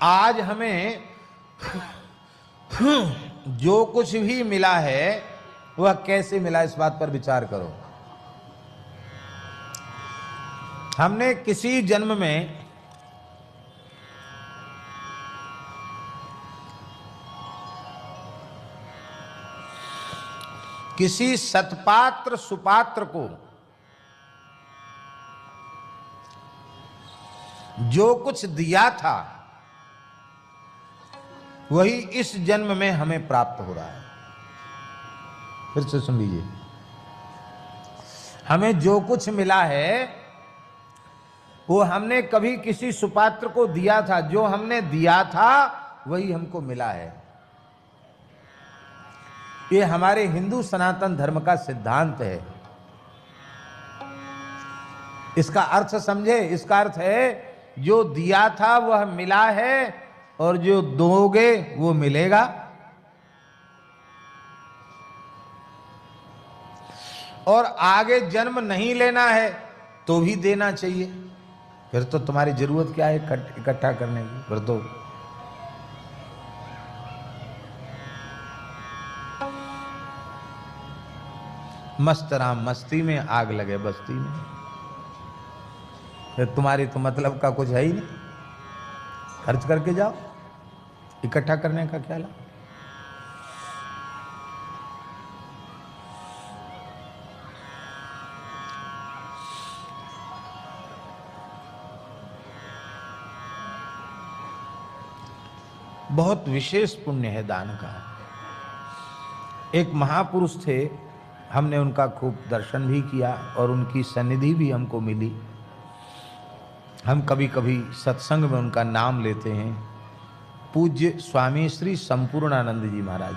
आज हमें जो कुछ भी मिला है वह कैसे मिला, इस बात पर विचार करो। हमने किसी जन्म में किसी सत्पात्र सुपात्र को जो कुछ दिया था वही इस जन्म में हमें प्राप्त हो रहा है। फिर से सुन लीजिए, हमें जो कुछ मिला है वो हमने कभी किसी सुपात्र को दिया था, जो हमने दिया था वही हमको मिला है। ये हमारे हिंदू सनातन धर्म का सिद्धांत है। इसका अर्थ समझे, इसका अर्थ है जो दिया था वह मिला है और जो दोगे वो मिलेगा। और आगे जन्म नहीं लेना है तो भी देना चाहिए। फिर तो तुम्हारी जरूरत क्या है इकट्ठा करने की? फिर तो मस्त राम मस्ती में आग लगे बस्ती में। फिर तुम्हारी तो मतलब का कुछ है ही नहीं, खर्च करके जाओ, इकट्ठा करने का क्या लाभ। बहुत विशेष पुण्य है दान का। एक महापुरुष थे, हमने उनका खूब दर्शन भी किया और उनकी सन्निधि भी हमको मिली। हम कभी कभी सत्संग में उनका नाम लेते हैं। पूज्य स्वामी श्री संपूर्णानंद जी महाराज,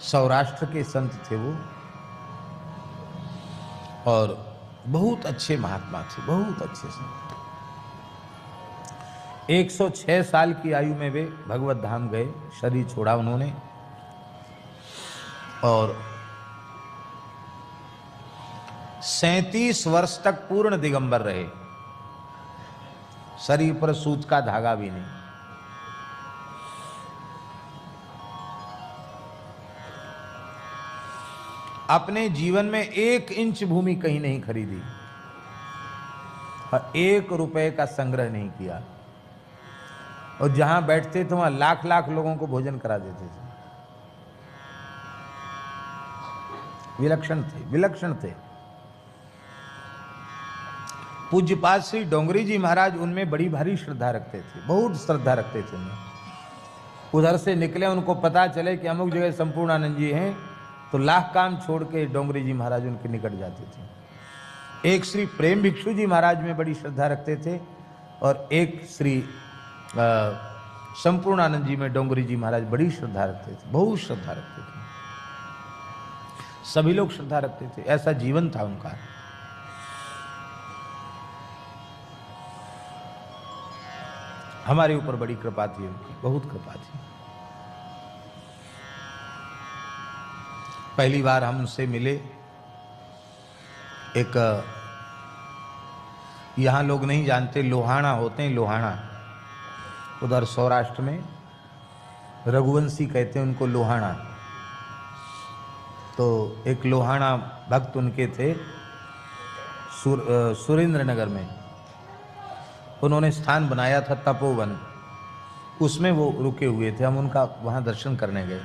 सौराष्ट्र के संत थे वो, और बहुत अच्छे महात्मा थे, बहुत अच्छे संत। 106 साल की आयु में वे भगवत धाम गए, शरीर छोड़ा उन्होंने, और 37 वर्ष तक पूर्ण दिगंबर रहे। शरीर पर सूत का धागा भी नहीं। अपने जीवन में 1 इंच भूमि कहीं नहीं खरीदी और 1 रुपए का संग्रह नहीं किया, और जहां बैठते थे वहां लाख लाख लोगों को भोजन करा देते थे। विलक्षण थे, विलक्षण थे। पूज्यपाद श्री डोंगरी जी महाराज उनमें बड़ी भारी श्रद्धा रखते थे, बहुत श्रद्धा रखते थे उनमें। उधर से निकले, उनको पता चले कि अमुक जगह संपूर्णानंद जी हैं, तो लाख काम छोड़ के डोंगरी जी महाराज उनके निकट जाते थे। एक श्री प्रेम भिक्षु जी महाराज में बड़ी श्रद्धा रखते थे, और एक श्री संपूर्णानंद जी में डोंगरी जी महाराज बड़ी श्रद्धा रखते थे, बहुत श्रद्धा रखते थे। सभी लोग श्रद्धा रखते थे, ऐसा जीवन था उनका। हमारे ऊपर बड़ी कृपा थी उनकी, बहुत कृपा थी। पहली बार हम उनसे मिले, एक यहां लोग नहीं जानते, लोहाना होते हैं, लोहाना उधर सौराष्ट्र में रघुवंशी कहते हैं उनको, लोहाना। तो एक लोहाना भक्त उनके थे सुरेंद्र नगर में, उन्होंने स्थान बनाया था तपोवन, उसमें वो रुके हुए थे। हम उनका वहां दर्शन करने गए।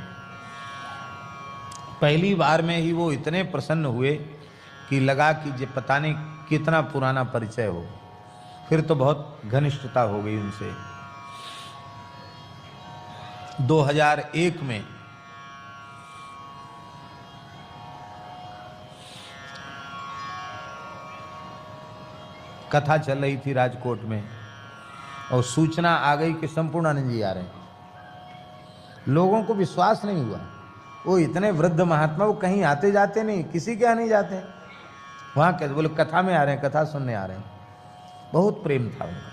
पहली बार में ही वो इतने प्रसन्न हुए कि लगा कि ये पता नहीं कितना पुराना परिचय हो। फिर तो बहुत घनिष्ठता हो गई उनसे। 2001 में कथा चल रही थी राजकोट में, और सूचना आ गई कि संपूर्णानंद जी आ रहे हैं। लोगों को विश्वास नहीं हुआ, वो इतने वृद्ध महात्मा, वो कहीं आते जाते नहीं, किसी के यहाँ नहीं जाते, वहाँ कहते बोले कथा में आ रहे हैं, कथा सुनने आ रहे हैं। बहुत प्रेम था उनका।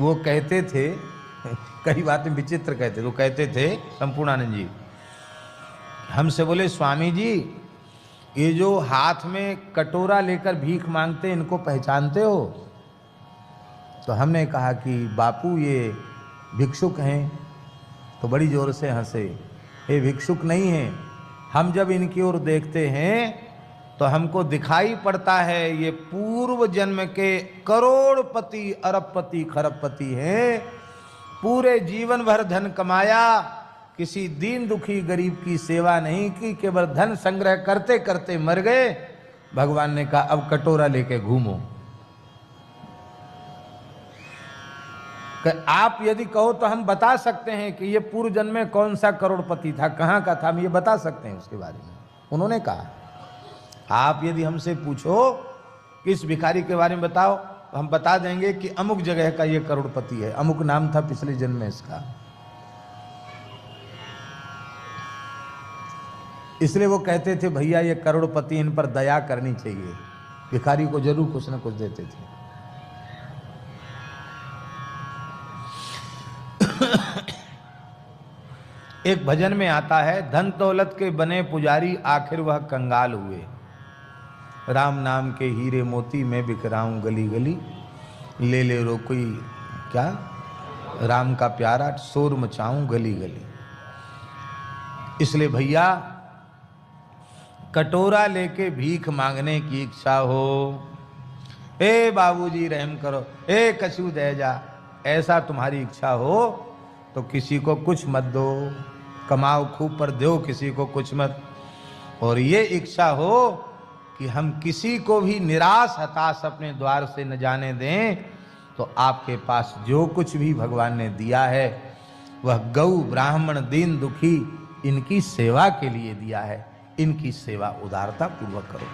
वो कहते थे, कई बातें विचित्र कहते थे, वो कहते थे संपूर्णानंद जी हमसे, बोले स्वामी जी ये जो हाथ में कटोरा लेकर भीख मांगते इनको पहचानते हो? तो हमने कहा कि बापू ये भिक्षुक हैं। तो बड़ी जोर से हंसे। ये भिक्षुक नहीं हैं, हम जब इनकी ओर देखते हैं तो हमको दिखाई पड़ता है ये पूर्व जन्म के करोड़पति, अरबपति, खरबपति हैं। पूरे जीवन भर धन कमाया, किसी दीन दुखी गरीब की सेवा नहीं की, केवल धन संग्रह करते करते मर गए। भगवान ने कहा अब कटोरा लेके घूमो। आप यदि कहो तो हम बता सकते हैं कि ये पूर्व जन्म में कौन सा करोड़पति था, कहाँ का था, हम ये बता सकते हैं उसके बारे में। उन्होंने कहा आप यदि हमसे पूछो किस भिखारी के बारे में बताओ, तो हम बता देंगे कि अमुक जगह का ये करोड़पति है, अमुक नाम था पिछले जन्म में इसका। इसलिए वो कहते थे भैया ये करोड़पति, इन पर दया करनी चाहिए। भिखारी को जरूर कुछ न कुछ देते थे। एक भजन में आता है, धन दौलत के बने पुजारी आखिर वह कंगाल हुए। राम नाम के हीरे मोती मैं बिखराऊं गली गली, ले ले रो कोई क्या, राम का प्यारा शोर मचाऊं गली गली। इसलिए भैया कटोरा लेके भीख मांगने की इच्छा हो, ए बाबूजी रहम करो, ए कछु दे जा, ऐसा तुम्हारी इच्छा हो तो किसी को कुछ मत दो, कमाओ खूब पर दो किसी को कुछ मत। और ये इच्छा हो कि हम किसी को भी निराश हताश अपने द्वार से न जाने दें, तो आपके पास जो कुछ भी भगवान ने दिया है वह गौ ब्राह्मण दीन दुखी इनकी सेवा के लिए दिया है। इनकी सेवा उदारता पूर्वक करो।